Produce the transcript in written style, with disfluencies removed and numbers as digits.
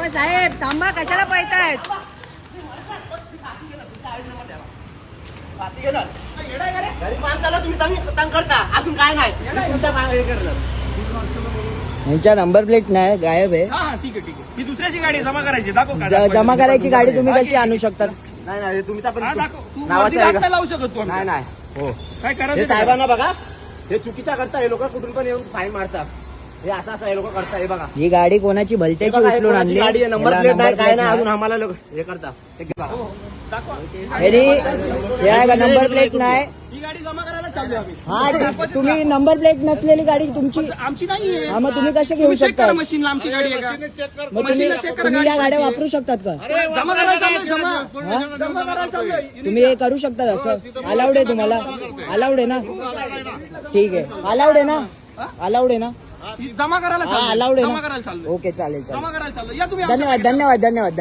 ओ साहेब थांबा, कशाला पळतायत? अजून काय नाही यांच्या नंबर प्लेट नाही, गायब आहे. ठीक आहे. ही दुसऱ्याची गाडी जमा करायची, दाखव. जमा करायची गाडी तुम्ही कशी आणू शकता? नाही तुमचा पण तू नावाचं आहे का? लावू शकत तू. नाही हो काय हे करायचं साहेबांना बघा, हे चुकीचा करता. हे लोक कुठून पण येऊन फाईन मारतात. हे असं हे लोक करतात. हे बघा, ही गाडी कोणाची भलत्याची उचलून आणली. गाडी आहे, नंबर प्लेट नाही, काय नाही. अजून आम्हाला लोक हे करतात. नंबर प्लेट नाही. ही गाडी जमा करायला चालू आम्ही. हा, तुम्ही नंबर प्लेट नसलेली गाडी तुमची. आमची नाहीये. हा, मग तुम्ही कसे घेऊ शकता? मशीनला आमची गाडी आहे का? मग तुम्ही या गाड्या वापरू शकतात का? जमा करायला चाललोय, जमा करायला चाललोय. तुम्ही हे करू शकता असं? अलाउड आहे तुम्हाला? अलाउड आहे ना? ठीक आहे, अलाउड आहे ना? अलाउड आहे ना? जमा करायला अलाउड आहे जमा ना? करायला चाललोय. ओके, चालेल. जमा करायला चाललोय. या तुम्ही. धन्यवाद.